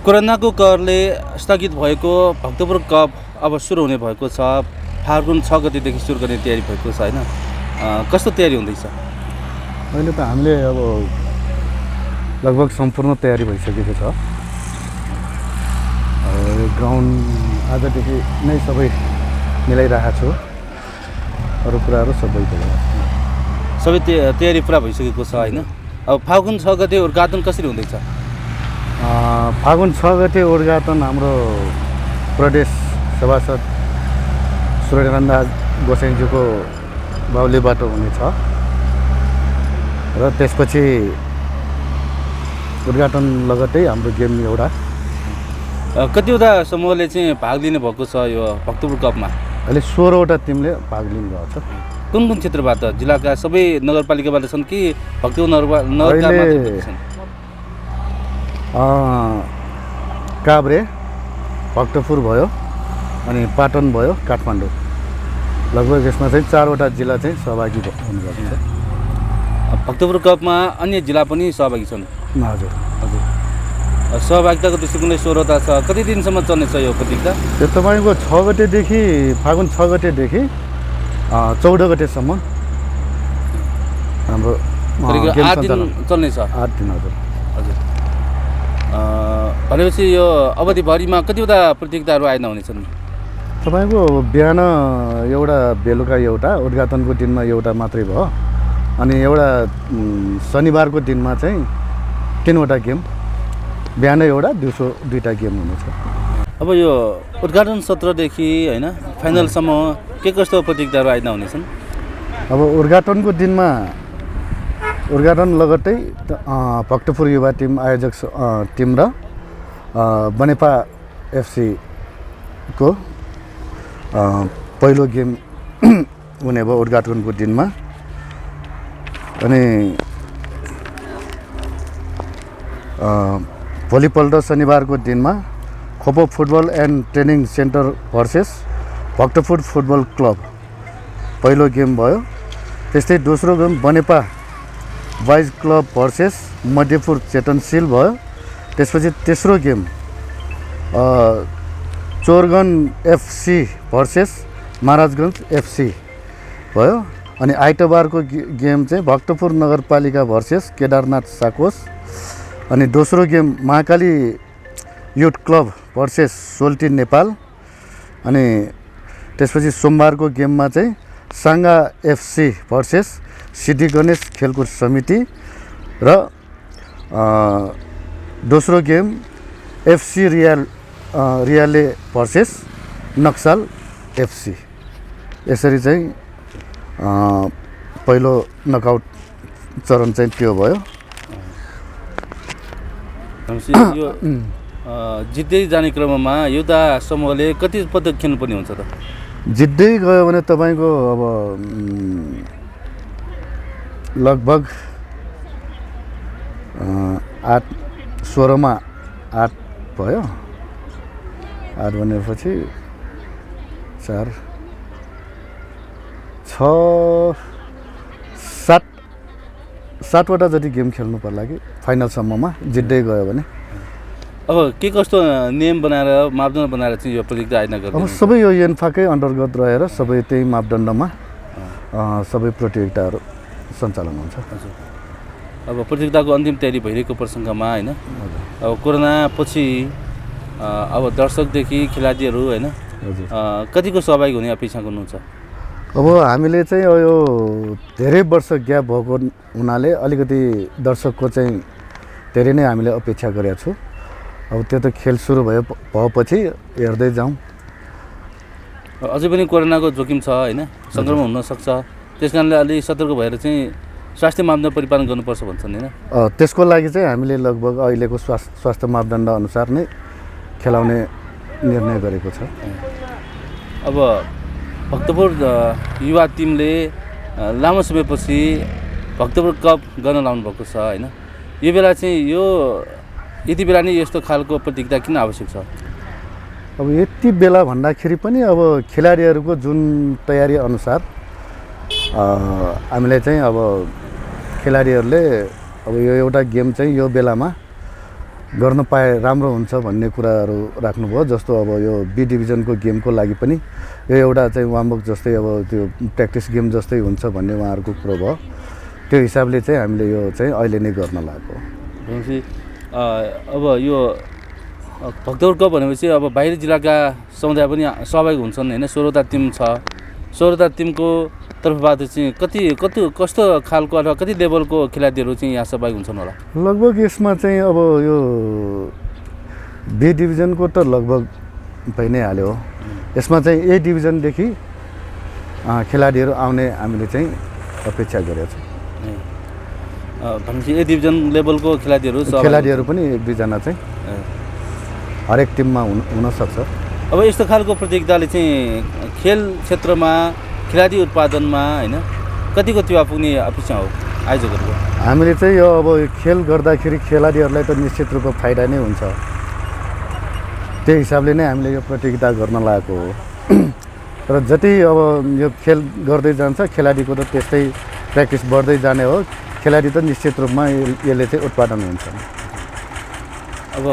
कोरोनाको कहरले स्थगित भएको भक्तपुर कप अब सुरु हुने भएको छ। फाल्गुन 6 गतेदेखि सुरु गर्ने तयारी भएको छ होइन। कस्तो तयारी हुँदैछ? अहिले त हामीले अब लगभग सम्पूर्ण तयारी भइसकेको छ। ग्राउन्ड आजदेखि नै सबै मिलाइरहेको छु। अरू कुराहरू सबै तयारी पुरा भइसकेको छ होइन। अब फाल्गुन 6 गते उद्घाटन कसरी हुँदैछ? फाल्गुन 6 गते उद्घाटन हाम्रो प्रदेश सभासद सूर्यकान्त गोसाइँज्यूको बाहुलीबाट हुनेछ र त्यसपछि उद्घाटन लगत्तै हाम्रो गेम एउटा कतिवटा समूहले चाहिँ भाग लिने भएको छ यो भक्तपुर कपमा? अहिले 16वटा टिमले भाग लिनुभएको छ। कुन कुन क्षेत्रबाट? जिल्लाका सबै नगरपालिकाबाट छन् कि भक्तपुर नगरपालिका छन्? काभ्रे, भक्तपुर भयो, अनि पाटन भयो, काठमाडौँ, लगभग यसमा चाहिँ 4वटा जिल्ला चाहिँ सहभागी हुनुभएको छ। भक्तपुर कपमा अन्य जिल्ला पनि सहभागी छन्? हजुर हजुर। सहभागिताको दृष्टिकोणले 16वटा छ। कति दिनसम्म चल्नेछ यो प्रतियोगिता? त्यो तपाईँको 6 गतेदेखि फाल्गुन 6 गतेदेखि 14 गतेसम्म हाम्रो 8 दिन चल्नेछ। 8 दिन हजुर हजुर। भनेपछि यो अवधिभरिमा कतिवटा प्रतियोगिताहरू आयोजना हुनेछन्? तपाईँको बिहान एउटा, बेलुका एउटा, उद्घाटनको दिनमा एउटा मात्रै भयो। अनि एउटा शनिबारको दिनमा चाहिँ 3वटा गेम, बिहान एउटा, दिउँसो 2टा गेम हुनेछ। अब यो उद्घाटन सत्रदेखि होइन फाइनलसम्म के कस्तो प्रतियोगिताहरू आयोजना हुनेछन्? अब उद्घाटनको दिनमा उद्घाटन लगत्तै भक्तपुर युवा टिम आयोजक टिम र बनेपा एफसी को पहिलो गेम हुने भयो उद्घाटनको दिनमा। अनि भोलिपल्ट शनिबारको दिनमा Khopo football and training centre versus Bhaktapur football club पहिलो गेम भयो। त्यस्तै दोस्रो game Banepa boys club versus Madhyapur Chetansheel भयो। त्यसपछि तेस्रो गेम चोरगन एफसी भर्सेस महाराजगञ्ज एफसी भयो। अनि आइतबारको गेम चाहिँ भक्तपुर नगरपालिका भर्सेस केदारनाथ साकोस। अनि दोस्रो game Mahakali youth club versus Soaltee Nepal. अनि त्यसपछि सोमबारको गेममा चाहिँ साङ्गा एफसी भर्सेस सिद्धि गणेश खेलकुद समिति र दोस्रो गेम एफसी रियाले भर्सेस नक्सल एफसी। यसरी चाहिँ पहिलो नकआउट चरण चाहिँ त्यो भयो। यो जित्दै जाने क्रममा एउटा समूहले कति पदक खेल्नुपर्ने हुन्छ त? जित्दै गयो भने तपाईँको अब लगभग 8, 16मा 8 भयो। 8 भनेपछि 4, 6, 7वटा जति गेम खेल्नु पर्ला कि फाइनलसम्ममा जित्दै गयो भने। अब के कस्तो नियम बनाएर मापदण्ड बनाएर चाहिँ यो प्रतियोगिता आयोजना गर्नु? अब सबै यो एन्फाकै अन्तर्गत रहेर सबै त्यही मापदण्डमा सबै प्रतियोगिताहरू सञ्चालन हुन्छ। अब प्रतियोगिताको अन्तिम तयारी भइरहेको प्रसङ्गमा होइन, अब कोरोना पछि अब दर्शकदेखि खेलाडीहरू होइन कतिको सहभागी हुने अपेक्षा गर्नुहुन्छ? अब हामीले चाहिँ यो धेरै वर्ष ग्याप भएको हुनाले अलिकति दर्शकको चाहिँ धेरै नै हामीले अपेक्षा गरेका छौँ। अब त्यो त खेल सुरु भएपछि हेर्दै जाउँ। अझै पनि कोरोनाको जोखिम छ होइन, सङ्क्रमण हुनसक्छ। त्यस कारणले अलि सतर्क भएर चाहिँ स्वास्थ्य मापदण्ड परिपालन गर्नुपर्छ भन्छन् होइन? त्यसको लागि चाहिँ हामीले लगभग अहिलेको स्वास्थ्य मापदण्ड अनुसार नै खेलाउने निर्णय गरेको छ। अब भक्तपुर युवा टिमले लामो समयपछि भक्तपुर कप गर्न लाउनु भएको छ होइन। यो बेला चाहिँ यति बेला नै यस्तो खालको प्रतियोगिता किन आवश्यक छ? अब यति बेला भन्दाखेरि पनि अब खेलाडीहरूको जुन तयारी अनुसार हामीले चाहिँ अब खेलाडीहरूले अब यो एउटा गेम चाहिँ यो बेलामा गर्न पाए राम्रो हुन्छ भन्ने कुराहरू राख्नुभयो। जस्तो अब यो बी डिभिजनको गेमको लागि पनि यो एउटा चाहिँ वार्मअप जस्तै अब त्यो प्र्याक्टिस गेम जस्तै हुन्छ भन्ने उहाँहरूको कुरो भयो। त्यो हिसाबले चाहिँ हामीले यो चाहिँ अहिले नै गर्न लागेको। भनेपछि अब यो भक्तपुर कप भनेपछि अब बाहिरी जिल्लाका समुदाय पनि सहभागी हुन्छन् होइन। 16वटा टिम छ। 16वटा टिमको तर्फबाट चाहिँ कस्तो खालको अथवा कति लेभलको खेलाडीहरू चाहिँ यहाँ सहभागी हुन्छन् होला? लगभग यसमा चाहिँ अब यो बी डिभिजनको त लगभग भइ नै हाल्यो। यसमा चाहिँ ए डिभिजनदेखि खेलाडीहरू आउने हामीले चाहिँ अपेक्षा गरेका छौँ। भनेपछि ए डिभिजन लेभलको खेलाडीहरू पनि 1-2 जना चाहिँ हरेक टिममा हुनसक्छ। अब यस्तो खालको प्रतियोगिताले चाहिँ खेल क्षेत्रमा खेलाडी उत्पादनमा होइन कतिको टिवा पुग्ने अपेक्षा हो आयोजकहरूको? हामीले चाहिँ यो अब खेल गर्दाखेरि खेलाडीहरूलाई त निश्चित रूपमा फाइदा नै हुन्छ। त्यही हिसाबले नै हामीले यो प्रतियोगिता गर्न लागेको हो। र जति अब यो खेल गर्दै जान्छ खेलाडीको त त्यस्तै प्र्याक्टिस बढ्दै जाने हो। खेलाडी त निश्चित रूपमा यसले चाहिँ उत्पादन हुन्छ। अब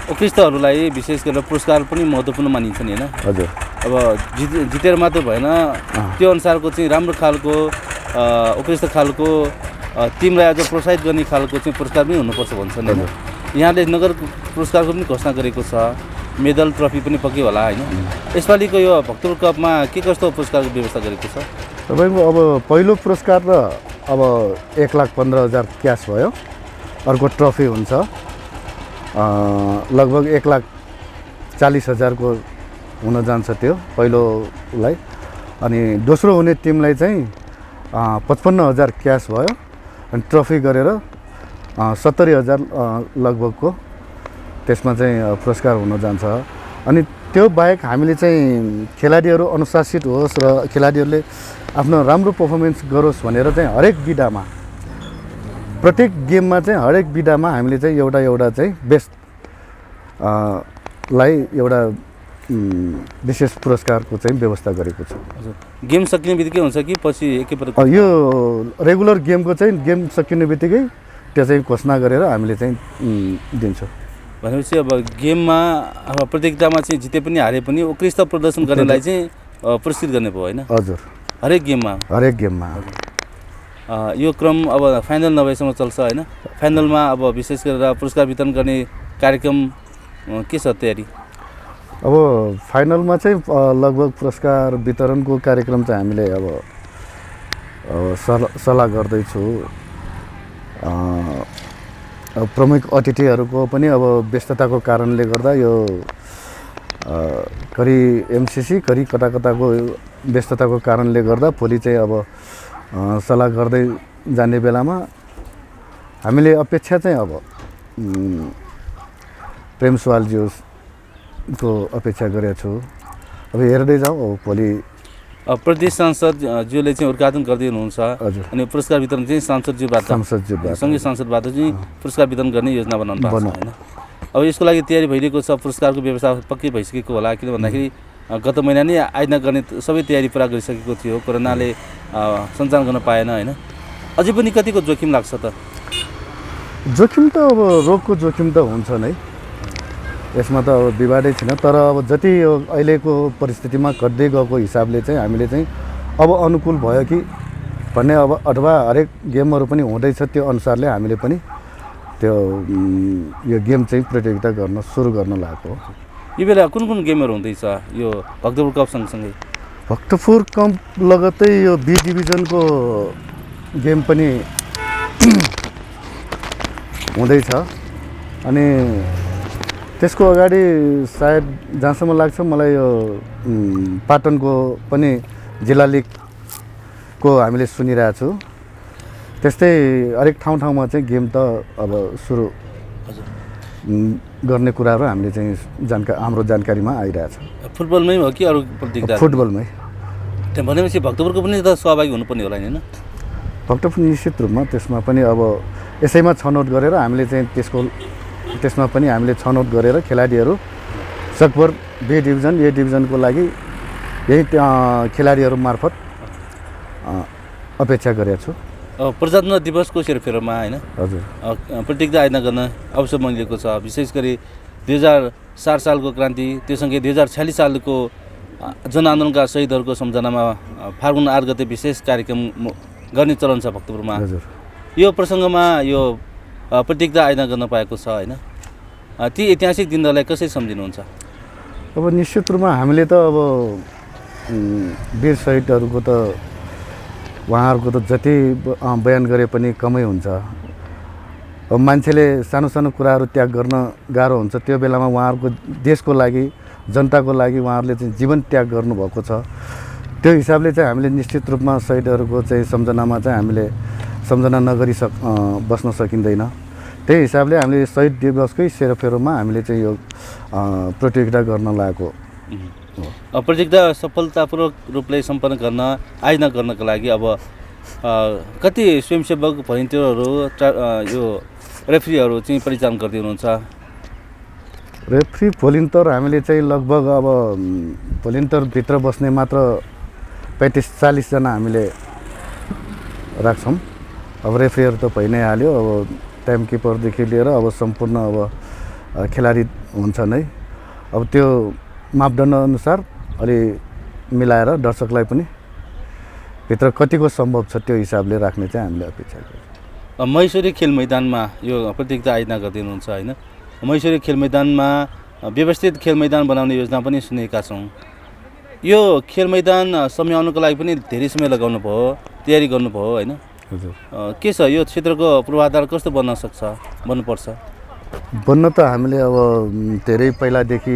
उत्कृष्टहरूलाई विशेष गरेर पुरस्कार पनि महत्त्वपूर्ण मानिन्छ नि होइन? हजुर। अब जितेर मात्र भएन, त्यो अनुसारको चाहिँ राम्रो खालको उत्कृष्ट खालको टिमलाई अझ प्रोत्साहित गर्ने खालको चाहिँ पुरस्कार पनि हुनुपर्छ भन्छ नि। यहाँले नगर पुरस्कारको पनि घोषणा गरेको छ, मेडल ट्रफी पनि पक्कै होला होइन। यसपालिको यो भक्तपुर कपमा के कस्तो पुरस्कारको व्यवस्था गरेको छ? तपाईँको अब पहिलो पुरस्कार त अब 1,15,000 क्यास भयो। अर्को ट्रफी हुन्छ लगभग 1,40,000 को हुन जान्छ त्यो पहिलोलाई। अनि दोस्रो हुने टिमलाई चाहिँ 55,000 क्यास भयो। अनि ट्रफी गरेर 70,000 लगभगको त्यसमा चाहिँ पुरस्कार हुन जान्छ। अनि त्यो बाहेक हामीले चाहिँ खेलाडीहरू अनुशासित होस् र खेलाडीहरूले आफ्नो राम्रो पर्फर्मेन्स गरोस् भनेर चाहिँ हरेक विधामा प्रत्येक गेममा चाहिँ हरेक विधामा हामीले चाहिँ एउटा चाहिँ बेस्ट लाई एउटा विशेष पुरस्कारको चाहिँ व्यवस्था गरेको छ। गेम सकिने बित्तिकै हुन्छ कि पछि एकैपल्ट? यो रेगुलर गेमको चाहिँ गेम सकिने बित्तिकै त्यो चाहिँ घोषणा गरेर हामीले चाहिँ दिन्छौँ। भनेपछि अब गेममा अब प्रतियोगितामा चाहिँ जिते पनि हारे पनि उत्कृष्ट प्रदर्शन गर्नेलाई चाहिँ पुरस्कृत गर्ने भयो होइन? हजुर। हरेक गेममा यो क्रम अब फाइनल नभएसम्म चल्छ होइन। फाइनलमा अब विशेष गरेर पुरस्कार वितरण गर्ने कार्यक्रम के छ तयारी? अब फाइनलमा चाहिँ लगभग पुरस्कार वितरणको कार्यक्रम चाहिँ हामीले अब सल्लाह गर्दैछु। प्रमुख अतिथिहरूको पनि अब व्यस्तताको कारणले गर्दा यो करी एमसिसी करी कताको व्यस्तताको कारणले गर्दा भोलि चाहिँ अब सल्लाह गर्दै जाने बेलामा हामीले अपेक्षा चाहिँ अब प्रेम सुवालज्यूको अपेक्षा गरेको छु। अब हेर्दै जाउँ। अब भोलि प्रदेश सांसदज्यूले चाहिँ उद्घाटन गर्दै हुनुहुन्छ। अनि पुरस्कार वितरण चाहिँ सांसदज्यूबाट सँगै सांसदबाट चाहिँ पुरस्कार वितरण गर्ने योजना बनाउनु भएको छ होइन। अब यसको लागि तयारी भइरहेको छ। पुरस्कारको व्यवस्था पक्कै भइसकेको होला, किन भन्दाखेरि गत महिना नै आयोजना गर्ने सबै तयारी पुरा गरिसकेको थियो। कोरोनाले सञ्चालन गर्न पाएन होइन। अझै पनि कतिको जोखिम लाग्छ त? जोखिम त अब रोगको जोखिम त हुन्छ नै, यसमा त अब विवादै छैन। तर अब जति यो अहिलेको परिस्थितिमा घट्दै गएको हिसाबले चाहिँ हामीले चाहिँ अब अनुकूल भयो कि भन्ने अब अथवा हरेक गेमहरू पनि हुँदैछ त्यो अनुसारले हामीले पनि त्यो यो गेम चाहिँ प्रतियोगिता सुरु गर्न लागेको हो। यो बेला कुन गेमहरू हुँदैछ यो भक्तपुर कप सँगसँगै? भक्तपुर कप लगत्तै यो बी डिभिजनको गेम पनि हुँदैछ। अनि त्यसको अगाडि सायद जहाँसम्म लाग्छ मलाई यो पाटनको पनि जिल्ला लिगको हामीले सुनिरहेको छु। त्यस्तै हरेक ठाउँमा चाहिँ गेम त अब सुरु गर्ने कुराहरू हामीले चाहिँ हाम्रो जानकारीमा आइरहेछ। फुटबलमै हो कि अरू प्रतियोगिता? फुटबलमै। त्यहाँ भनेपछि भक्तपुरको पनि त सहभागी हुनुपर्ने होला नि होइन? भक्तपुर निश्चित रूपमा त्यसमा पनि अब यसैमा छनौट गरेर हामीले चाहिँ त्यसमा पनि हामीले छनौट गरेर खेलाडीहरू सकभर बी डिभिजन ए डिभिजनको लागि यही खेलाडीहरू मार्फत अपेक्षा गरेको छु। प्रजातन्त्र दिवसको सेरोफेरोमा होइन हजुर प्रतिज्ञा आयोजना गर्न अवसर मिलेको छ। विशेष गरी 2007 सालको क्रान्ति, त्योसँगै 2046 सालको जनआन्दोलनका शहीदहरूको सम्झनामा फाल्गुन 8 गते विशेष कार्यक्रम गर्ने चलन छ भक्तपुरमा। हजुर यो प्रसङ्गमा यो प्रतिज्ञा आयोजना गर्न पाएको छ होइन, ती ऐतिहासिक दिनहरूलाई कसरी सम्झिनुहुन्छ? अब निश्चित रूपमा हामीले त अब वीर शहीदहरूको त उहाँहरूको त जति बयान गरे पनि कमै हुन्छ। अब मान्छेले सानो सानो कुराहरू त्याग गर्न गाह्रो हुन्छ, त्यो बेलामा उहाँहरूको देशको लागि, जनताको लागि उहाँहरूले चाहिँ जीवन त्याग गर्नुभएको छ। त्यो हिसाबले चाहिँ हामीले निश्चित रूपमा शहीदहरूको चाहिँ सम्झनामा चाहिँ हामीले सम्झना बस्न सकिँदैन। त्यही हिसाबले हामीले शहीद दिवसकै सेरोफेरोमा हामीले चाहिँ यो प्रतियोगिता गर्न लागेको। प्रतियोगिता सफलतापूर्वक रूपले सम्पन्न गर्न आयोजना गर्नको लागि अब कति स्वयंसेवक भलिन्टियरहरू यो रेफ्रीहरू चाहिँ परिचालन गर्दै हुनुहुन्छ? रेफ्री भोलिन्टर हामीले चाहिँ लगभग अब भोलिन्टरभित्र बस्ने मात्र 35-40 जना हामीले राख्छौँ। अब रेफ्रीहरू त भइ नै हाल्यो, अब टाइम किपरदेखि लिएर अब सम्पूर्ण अब खेलाडी हुन्छ नै। अब त्यो मापदण्ड अनुसार अलि मिलाएर दर्शकलाई पनि भित्र कतिको सम्भव छ त्यो हिसाबले राख्ने चाहिँ हामीले अपेक्षा गर्छौँ। महेश्वरी खेल मैदानमा यो प्रतियोगिता आयोजना गर्दै हुनुहुन्छ होइन, महेश्वरी खेल मैदानमा व्यवस्थित खेल मैदान बनाउने योजना पनि सुनेका छौँ। यो खेल मैदान सम्झाउनुको लागि पनि धेरै समय लगाउनु भयो, तयारी गर्नुभयो होइन? हजुर के छ यो क्षेत्रको पूर्वाधार कस्तो बन्नुपर्छ? बन्न त हामीले अब धेरै पहिलादेखि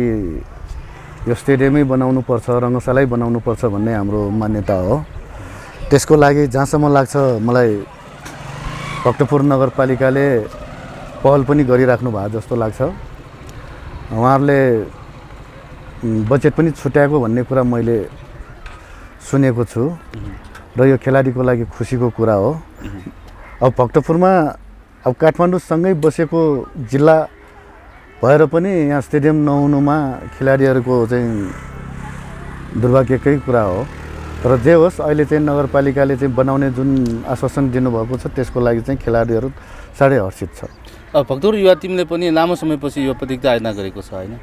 यो स्टेडियमै बनाउनुपर्छ, रङ्गशालै बनाउनुपर्छ भन्ने हाम्रो मान्यता हो। त्यसको लागि जहाँसम्म लाग्छ मलाई भक्तपुर नगरपालिकाले पहल पनि गरिराख्नु भएको जस्तो लाग्छ। उहाँहरूले बजेट पनि छुट्याएको भन्ने कुरा मैले सुनेको छु र यो खेलाडीको लागि खुसीको कुरा हो। अब भक्तपुरमा अब काठमाडौँसँगै बसेको जिल्ला भएर पनि यहाँ स्टेडियम नहुनुमा खेलाडीहरूको चाहिँ दुर्भाग्यकै कुरा हो। तर जे होस्, अहिले चाहिँ नगरपालिकाले चाहिँ बनाउने जुन आश्वासन दिनुभएको छ त्यसको लागि चाहिँ खेलाडीहरू साह्रै हर्षित छ। भक्तपुर युवा टिमले पनि लामो समयपछि यो प्रतियोगिता आयोजना गरेको छ होइन,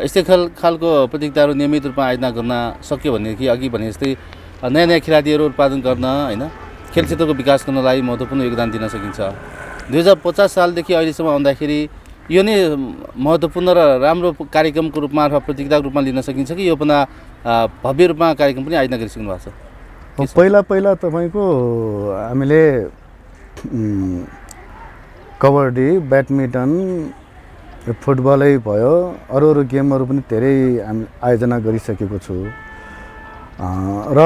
यस्तै खालको प्रतियोगिताहरू नियमित रूपमा आयोजना गर्न सक्यो भनेदेखि अघि भने जस्तै नयाँ नयाँ खेलाडीहरू उत्पादन गर्न होइन, खेल क्षेत्रको विकास गर्नलाई महत्त्वपूर्ण योगदान दिन सकिन्छ। 2050 सालदेखि अहिलेसम्म आउँदाखेरि यो नै महत्त्वपूर्ण र राम्रो कार्यक्रमको रूपमा अथवा प्रतियोगिताको रूपमा लिन सकिन्छ कि यो पनि भव्य रूपमा कार्यक्रम पनि आयोजना गरिसक्नु भएको छ? पहिला तपाईँको हामीले कबड्डी, ब्याडमिन्टन, फुटबलै भयो, अरू गेमहरू पनि धेरै हामी आयोजना गरिसकेको छु र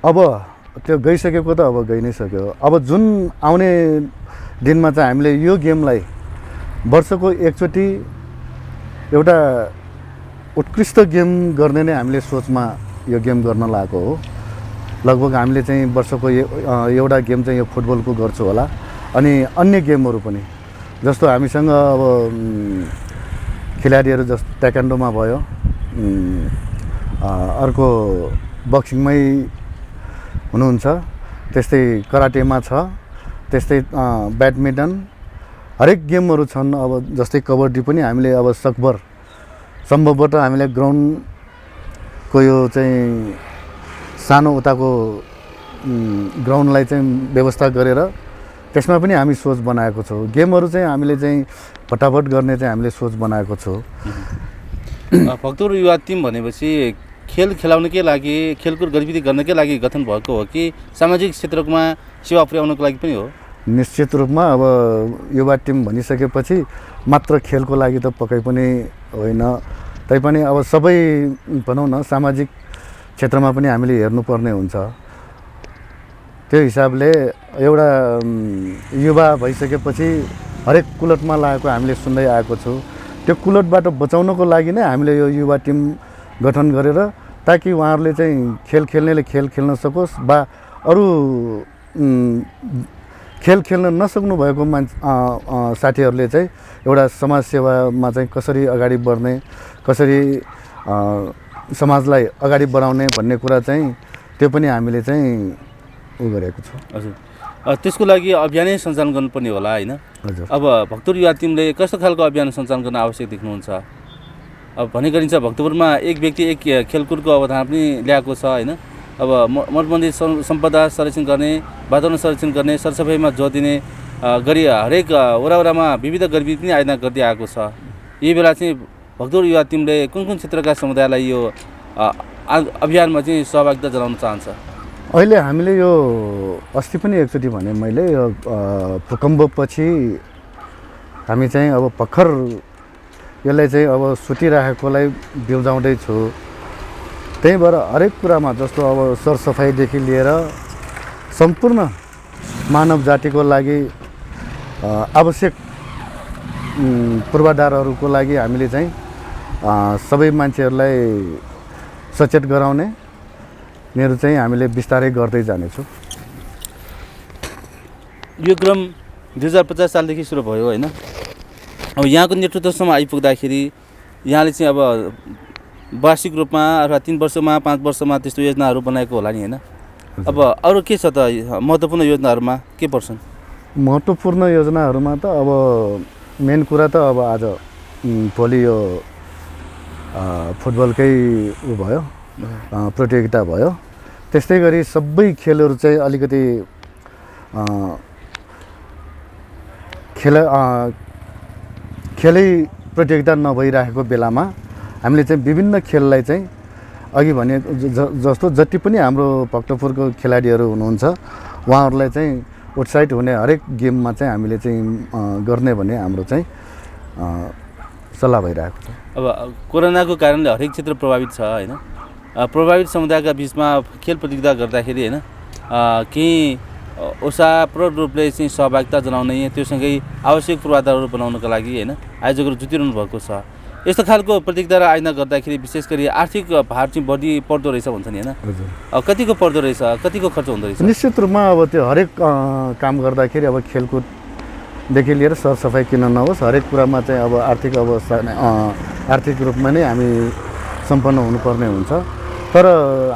अब त्यो गइसकेको त अब गइ नै सक्यो। अब जुन आउने दिनमा चाहिँ हामीले यो गेमलाई वर्षको एकचोटि एउटा उत्कृष्ट गेम गर्ने नै हामीले सोचमा यो गेम गर्न लागेको हो। लगभग हामीले चाहिँ वर्षको एउटा गेम चाहिँ यो फुटबलको गर्छु होला, अनि अन्य गेमहरू पनि जस्तो हामीसँग अब खेलाडीहरू जस्तो ताइक्वान्डोमा भयो, अर्को बक्सिङमै हुनुहुन्छ, त्यस्तै कराटेमा छ, त्यस्तै ब्याडमिन्टन, हरेक गेमहरू छन्। अब जस्तै कबड्डी पनि हामीले अब सम्भवतः हामीले ग्राउन्डको यो चाहिँ सानो उताको ग्राउन्डलाई चाहिँ व्यवस्था गरेर त्यसमा पनि हामी सोच बनाएको छौँ। गेमहरू चाहिँ हामीले चाहिँ फटाफट गर्ने चाहिँ हामीले सोच बनाएको छौँ। भक्तपुर युवा टिम भनेपछि खेल खेलाउनकै लागि, खेलकुद गतिविधि गर्नकै लागि गठन भएको हो कि सामाजिक क्षेत्रमा सेवा पुर्याउनको लागि पनि हो? निश्चित रूपमा अब युवा टिम भनिसकेपछि मात्र खेलको लागि त पक्कै पनि होइन, तैपनि अब सबै भनौँ न सामाजिक क्षेत्रमा पनि हामीले हेर्नुपर्ने हुन्छ। त्यो हिसाबले एउटा युवा भइसकेपछि हरेक कुलटमा लागेको हामीले सुन्दै आएको छु। त्यो कुलटबाट बचाउनको लागि नै हामीले यो युवा टिम गठन गरेर ताकि उहाँहरूले चाहिँ खेल खेल्नेले खेल खेल्न सकोस् वा अरू खेल खेल्न नसक्नु भएको साथीहरूले चाहिँ एउटा समाजसेवामा चाहिँ कसरी अगाडि बढ्ने, कसरी समाजलाई अगाडि बढाउने भन्ने कुरा चाहिँ त्यो पनि हामीले चाहिँ उ गरेको छु। हजुर त्यसको लागि अभियानै सञ्चालन गर्नुपर्ने होला होइन? हजुर। अब भक्तपुर युवा टिमले कस्तो खालको अभियान सञ्चालन गर्न आवश्यक देख्नुहुन्छ? अब भन्ने गरिन्छ भक्तपुरमा एक व्यक्ति एक खेलकुदको अवधारणा पनि ल्याएको छ होइन? अब मठ मन्दिर सम्पदा संरक्षण गर्ने, वातावरण संरक्षण गर्ने, सरसफाइमा जोड दिने गरी हरेक वरावरामा विविध गतिविधि पनि आयोजना गर्दै आएको छ। यही बेला चाहिँ भक्तपुर युवा टिमले कुन कुन क्षेत्रका समुदायलाई यो अभियानमा चाहिँ सहभागिता जनाउन चाहन्छ? अहिले हामीले यो अस्ति पनि एकचोटि भने मैले यो भूकम्पपछि हामी चाहिँ अब भर्खर यसलाई चाहिँ अब सुतिराखेकोलाई बिउजाउँदैछु। त्यही भएर हरेक कुरामा जस्तो अब सरसफाइदेखि लिएर सम्पूर्ण मानव जातिको लागि आवश्यक पूर्वाधारहरूको लागि हामीले चाहिँ सबै मान्छेहरूलाई सचेत गराउने मेरो चाहिँ हामीले बिस्तारै गर्दै जानेछु। यो क्रम 2050 सालदेखि सुरु भयो होइन? अब यहाँको नेतृत्वसम्म आइपुग्दाखेरि यहाँले चाहिँ अब वार्षिक रूपमा अथवा 3 वर्षमा 5 वर्षमा त्यस्तो योजनाहरू बनाएको होला नि होइन? अब अरू के छ त महत्त्वपूर्ण योजनाहरूमा के पर्छन्? महत्त्वपूर्ण योजनाहरूमा त अब मेन कुरा त अब आज भोलि यो फुटबलकै उ भयो, प्रतियोगिता भयो। त्यस्तै गरी सबै खेलहरू चाहिँ अलिकति खेलै प्रतियोगिता नभइरहेको बेलामा हामीले चाहिँ विभिन्न खेललाई चाहिँ अघि भने जस्तो जति पनि हाम्रो भक्तपुरको खेलाडीहरू हुनुहुन्छ उहाँहरूलाई चाहिँ उत्साहित हुने हरेक गेममा चाहिँ हामीले चाहिँ गर्ने भन्ने हाम्रो चाहिँ सल्लाह भइरहेको छ। अब कोरोनाको कारणले हरेक क्षेत्र प्रभावित छ होइन? प्रभावित समुदायका बिचमा खेल प्रतियोगिता गर्दाखेरि होइन केही ओसाप्रद रूपले चाहिँ सहभागिता जनाउने, त्योसँगै आवश्यक पूर्वाधारहरू बनाउनको लागि होइन आयोजकहरू जुटिरहनु भएको छ। यस्तो खालको प्रतियोगिता आयोजना गर्दाखेरि विशेष गरी आर्थिक भार चाहिँ बढी पर्दो रहेछ भन्छ नि होइन? अब कतिको पर्दो रहेछ, कतिको खर्च हुँदो रहेछ? निश्चित रूपमा अब त्यो हरेक काम गर्दाखेरि अब खेलकुददेखि लिएर सरसफाइ किन नहोस् हरेक कुरामा चाहिँ अब आर्थिक अवस्था आर्थिक रूपमा नै हामी सम्पन्न हुनुपर्ने हुन्छ। तर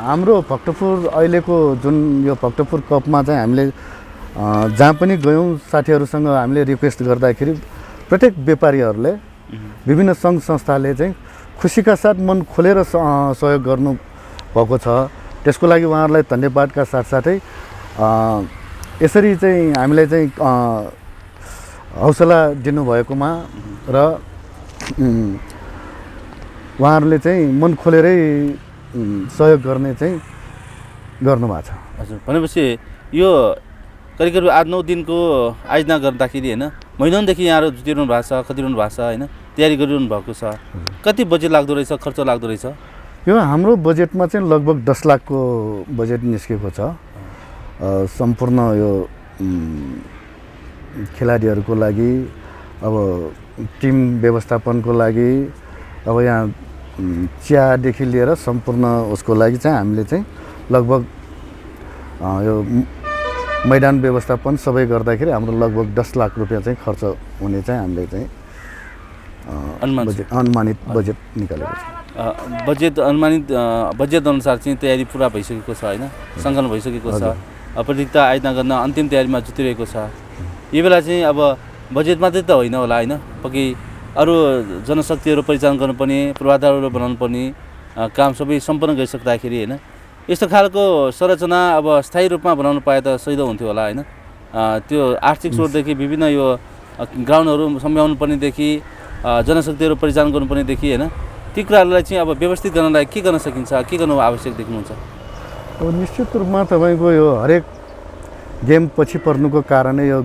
हाम्रो भक्तपुर अहिलेको जुन यो भक्तपुर कपमा चाहिँ हामीले जहाँ पनि गयौँ साथीहरूसँग हामीले रिक्वेस्ट गर्दाखेरि प्रत्येक व्यापारीहरूले विभिन्न सङ्घ संस्थाले चाहिँ खुसीका साथ मन खोलेर सहयोग गर्नुभएको छ। त्यसको लागि उहाँहरूलाई धन्यवादका साथसाथै यसरी चाहिँ हामीलाई चाहिँ हौसला दिनुभएकोमा र उहाँहरूले चाहिँ मन खोलेरै सहयोग गर्ने चाहिँ गर्नुभएको छ। हजुर भनेपछि यो करिब करिब 8-9 दिनको आयोजना गर्दाखेरि होइन महिनौदेखि यहाँहरू जुटिरहनु भएको छ, खटिरहनु भएको छ होइन, तयारी गरिरहनु भएको छ। कति बजेट लाग्दो रहेछ, खर्च लाग्दो रहेछ? यो हाम्रो बजेटमा चाहिँ लगभग 10 लाखको बजेट निस्केको छ। सम्पूर्ण यो खेलाडीहरूको लागि अब टिम व्यवस्थापनको लागि अब यहाँ चियादेखि लिएर सम्पूर्ण उसको लागि चाहिँ हामीले चाहिँ लगभग यो मैदान व्यवस्थापन सबै गर्दाखेरि हाम्रो लगभग 10 लाख रुपियाँ चाहिँ खर्च हुने चाहिँ हामीले चाहिँ अनुमानित बजेट निकालेको छ। बजेट अनुमानित बजेट अनुसार चाहिँ तयारी पुरा भइसकेको छ होइन, सङ्कलन भइसकेको छ, प्रतियोगिता आयोजना गर्न अन्तिम तयारीमा जुटिरहेको छ। यो बेला चाहिँ अब बजेट मात्रै त होइन होला होइन, पक्कै अरू जनशक्तिहरू परिचालन गर्नुपर्ने, पूर्वाधारहरू बनाउनु पर्ने काम सबै सम्पन्न गरिसक्दाखेरि होइन यस्तो खालको संरचना अब स्थायी रूपमा बनाउनु पाए त सही हुन्थ्यो होला होइन? त्यो आर्थिक स्रोतदेखि विभिन्न यो ग्राउन्डहरू सम्झाउनु पर्नेदेखि जनशक्तिहरू परिचालन गर्नुपर्नेदेखि होइन ती कुराहरूलाई चाहिँ अब व्यवस्थित गर्नलाई के गर्न सकिन्छ, के गर्नु आवश्यक देख्नुहुन्छ? अब निश्चित रूपमा तपाईँको यो हरेक गेम पछि पर्नुको कारणै यो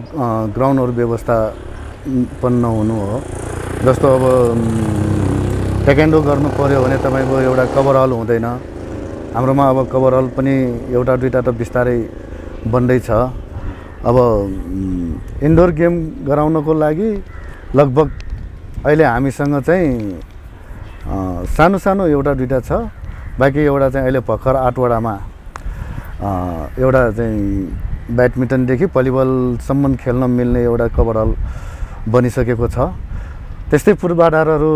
ग्राउन्डहरू व्यवस्थापन नहुनु हो। जस्तो अब टेक्वान्डो गर्नु पऱ्यो भने तपाईँको एउटा कभर हल हुँदैन। हाम्रोमा अब कभर हल पनि एउटा दुईवटा त बिस्तारै बन्दैछ। अब इन्डोर गेम गराउनको लागि लगभग अहिले हामीसँग चाहिँ सानो सानो एउटा दुईवटा छ, बाँकी एउटा चाहिँ अहिले भर्खर 8वटामा एउटा चाहिँ ब्याडमिन्टनदेखि भलिबलसम्म खेल्न मिल्ने एउटा कभर हल बनिसकेको छ। त्यस्तै पूर्वाधारहरू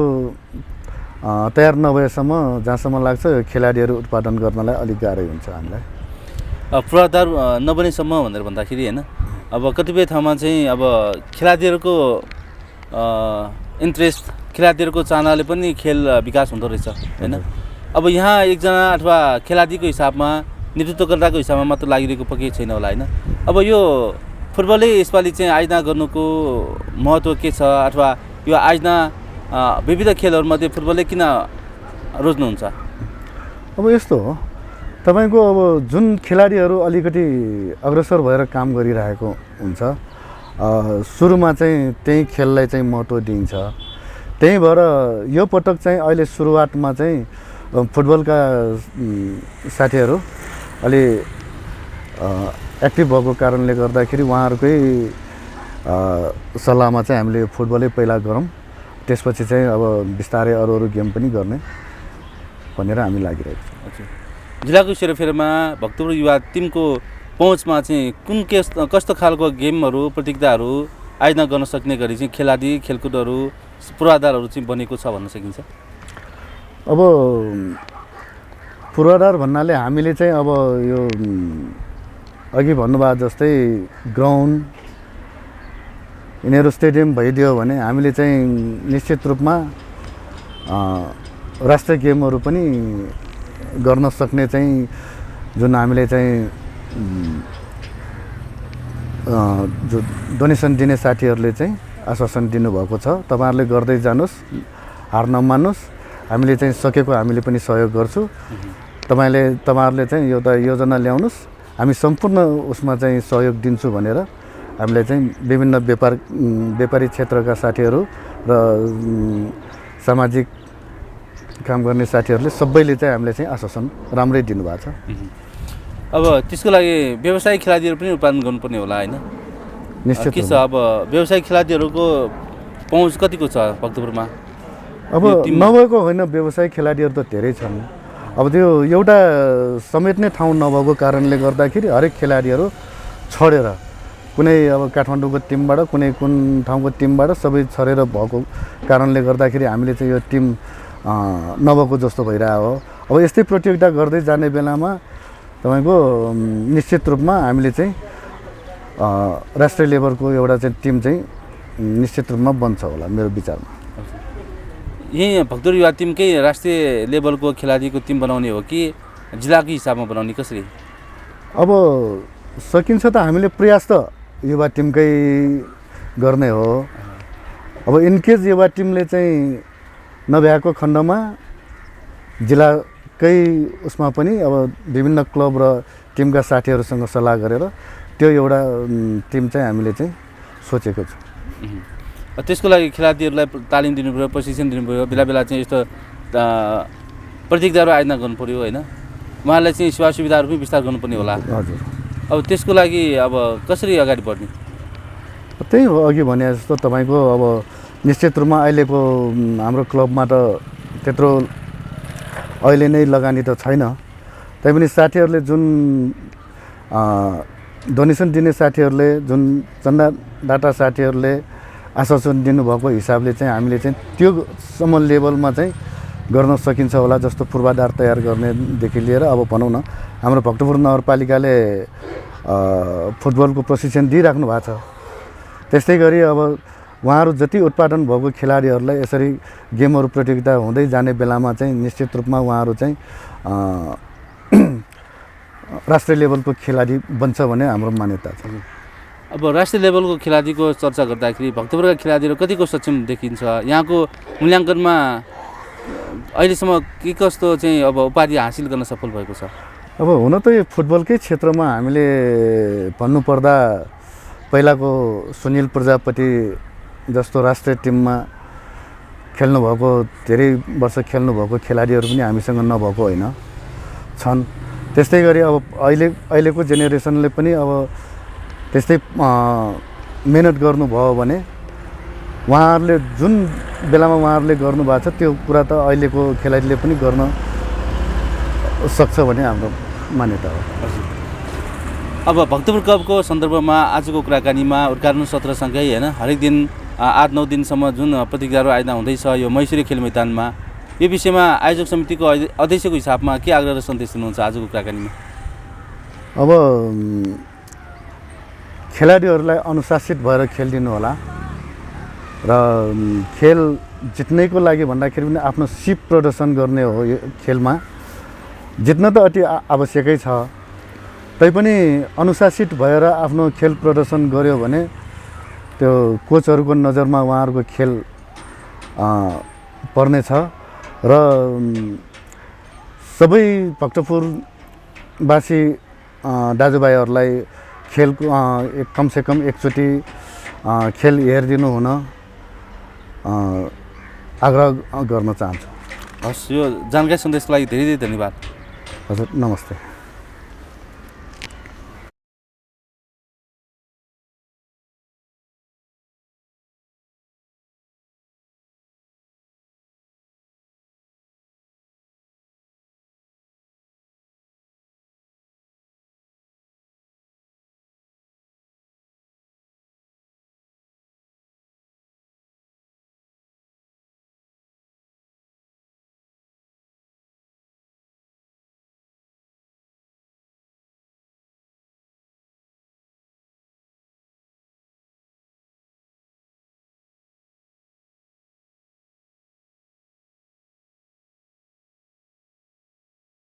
तयार नभएसम्म जहाँसम्म लाग्छ खेलाडीहरू उत्पादन गर्नलाई अलिक गाह्रै हुन्छ हामीलाई। पूर्वाधार नबनेसम्म भनेर भन्दाखेरि होइन अब कतिपय ठाउँमा चाहिँ अब खेलाडीहरूको इन्ट्रेस्ट खेलाडीहरूको चाहनाले पनि खेल विकास हुँदो रहेछ होइन अब यहाँ एकजना अथवा खेलाडीको हिसाबमा नेतृत्वकर्ताको हिसाबमा मात्र लागिरहेको पक्कै छैन होला होइन अब यो फुटबलले यसपालि चाहिँ आयोजना गर्नुको महत्त्व के छ अथवा यो आयोजना विविध खेलहरूमध्ये फुटबलले किन रोज्नुहुन्छ? अब यस्तो हो तपाईँको अब जुन खेलाडीहरू अलिकति अग्रसर भएर काम गरिरहेको हुन्छ सुरुमा चाहिँ त्यही खेललाई चाहिँ महत्त्व दिइन्छ। त्यही भएर यो पटक चाहिँ अहिले सुरुवातमा चाहिँ फुटबलका साथीहरू अलि एक्टिभ भएको कारणले गर्दाखेरि उहाँहरूकै सल्लाहमा चाहिँ हामीले फुटबलै पहिला गरौँ, त्यसपछि चाहिँ अब बिस्तारै अरू गेम पनि गर्ने भनेर हामी लागिरहेको छौँ। जिल्लाको सेरोफेरोमा भक्तपुर युवा टिमको पहुँचमा चाहिँ कुन कस्तो खालको गेमहरू प्रतियोगिताहरू आयोजना गर्न सक्ने गरी चाहिँ खेलाडी खेलकुदहरू पूर्वाधारहरू चाहिँ बनेको छ भन्न सकिन्छ? अब पूर्वाधार भन्नाले हामीले चाहिँ अब यो अघि भन्नुभयो जस्तै ग्राउन्ड यिनीहरू स्टेडियम भइदियो भने हामीले चाहिँ निश्चित रूपमा राष्ट्रिय गेमहरू पनि गर्न सक्ने चाहिँ जुन हामीले चाहिँ जो डोनेसन दिने साथीहरूले चाहिँ आश्वासन दिनुभएको छ, तपाईँहरूले गर्दै जानुहोस्, हार नमान्नुहोस्, हामीले चाहिँ सकेको हामीले पनि सहयोग गर्छौँ, तपाईँहरूले चाहिँ एउटा योजना ल्याउनुहोस्, हामी सम्पूर्ण उसमा चाहिँ सहयोग दिन्छु भनेर हामीले चाहिँ विभिन्न व्यापारी क्षेत्रका साथीहरू र सामाजिक काम गर्ने साथीहरूले सबैले चाहिँ हामीले चाहिँ आश्वासन राम्रै दिनुभएको छ। अब त्यसको लागि व्यवसायिक खेलाडीहरू पनि उत्पादन गर्नुपर्ने होला होइन? निश्चित के छ अब व्यवसायिक खेलाडीहरूको पहुँच कतिको छ भक्तपुरमा? अब नभएको होइन, व्यवसायिक खेलाडीहरू त धेरै छन्। अब त्यो एउटा समेट्ने ठाउँ नभएको कारणले गर्दाखेरि हरेक खेलाडीहरू छोडेर कुनै अब काठमाडौँको टिमबाट कुनै कुन ठाउँको टिमबाट सबै छोडेर भएको कारणले गर्दाखेरि हामीले चाहिँ यो टिम नभएको जस्तो भइरहेको हो। अब यस्तै प्रतियोगिता गर्दै जाने बेलामा तपाईँको निश्चित रूपमा हामीले चाहिँ राष्ट्रिय लेभलको एउटा चाहिँ टिम चाहिँ निश्चित रूपमा बन्छ होला मेरो विचारमा। यही भक्तपुर युवा टिमकै राष्ट्रिय लेभलको खेलाडीको टिम बनाउने हो कि जिल्लाको हिसाबमा बनाउने, कसरी? अब सकिन्छ त हामीले प्रयास त युवा टिमकै गर्ने हो। अब इनकेस युवा टिमले चाहिँ नभ्याएको खण्डमा जिल्लाकै उसमा पनि अब विभिन्न क्लब र टिमका साथीहरूसँग सल्लाह गरेर त्यो एउटा टिम चाहिँ हामीले चाहिँ सोचेको छु। त्यसको लागि खेलाडीहरूलाई तालिम दिनु पऱ्यो, प्रशिक्षण दिनु पऱ्यो, बेला बेला चाहिँ यस्तो प्रतियोगिताहरू आयोजना गर्नु पऱ्यो होइन? उहाँहरूलाई चाहिँ सेवा सुविधाहरू पनि विस्तार गर्नुपर्ने होला। हजुर। अब त्यसको लागि अब कसरी अगाडि बढ्ने? त्यही हो अघि भने जस्तो तपाईँको अब निश्चित रूपमा अहिलेको हाम्रो क्लबमा त त्यत्रो अहिले नै लगानी त छैन, तैपनि साथीहरूले जुन डोनेसन दिने साथीहरूले जुन चन्दा दाता साथीहरूले आश्वासन दिनुभएको हिसाबले चाहिँ हामीले चाहिँ त्योसम्म लेभलमा चाहिँ गर्न सकिन्छ होला। जस्तो पूर्वाधार तयार गर्नेदेखि लिएर अब भनौँ न हाम्रो भक्तपुर नगरपालिकाले फुटबलको प्रशिक्षण दिइराख्नु भएको छ, त्यस्तै गरी अब उहाँहरू जति उत्पादन भएको खेलाडीहरूलाई यसरी गेमहरू प्रतियोगिता हुँदै जाने बेलामा चाहिँ निश्चित रूपमा उहाँहरू चाहिँ राष्ट्रिय लेभलको खेलाडी बन्छ भन्ने हाम्रो मान्यता छ। अब राष्ट्रिय लेभलको खेलाडीको चर्चा गर्दाखेरि भक्तपुरका खेलाडीहरू कतिको सक्षम देखिन्छ? यहाँको मूल्याङ्कनमा अहिलेसम्म के कस्तो चाहिँ अब उपाधि हासिल गर्न सफल भएको छ? अब हुन त यो फुटबलकै क्षेत्रमा हामीले भन्नुपर्दा पहिलाको सुनिल प्रजापति जस्तो राष्ट्रिय टिममा खेल्नुभएको धेरै वर्ष खेल्नुभएको खेलाडीहरू पनि हामीसँग नभएको होइन, छन्। त्यस्तै गरी अब अहिलेको जेनेरेसनले पनि अब त्यस्तै मेहनत गर्नुभयो भने उहाँहरूले जुन बेलामा उहाँहरूले गर्नुभएको छ त्यो कुरा त अहिलेको खेलाडीले पनि गर्न सक्छ भन्ने हाम्रो मान्यता हो। अब भक्तपुर कपको सन्दर्भमा आजको कुराकानीमा उद्घाटन सत्रसँगै होइन हरेक दिन 8-9 दिनसम्म जुन प्रतियोगिताहरू आयोजना हुँदैछ यो मैसूरी खेल मैदानमा, यो विषयमा आयोजक समितिको अध्यक्षको हिसाबमा के आग्रह र सन्देश दिनुहुन्छ आजको कुराकानीमा? अब खेलाडीहरूलाई अनुशासित भएर खेलिदिनु होला र खेल जित्नेको लागि भन्दाखेरि पनि आफ्नो सिप प्रदर्शन गर्ने हो यो खेलमा। जित्न त अति आवश्यकै छ, तैपनि अनुशासित भएर आफ्नो खेल प्रदर्शन गर्यो भने त्यो कोचहरूको नजरमा उहाँहरूको खेल पर्नेछ र सबै भक्तपुरवासी दाजुभाइहरूलाई खेलको कमसेकम एकचोटि खेल हेरिदिनु हुन आग्रह गर्न चाहन्छु। हस्, यो जानकारी सन्देशको लागि धेरै धेरै धन्यवाद। हजुर, नमस्ते।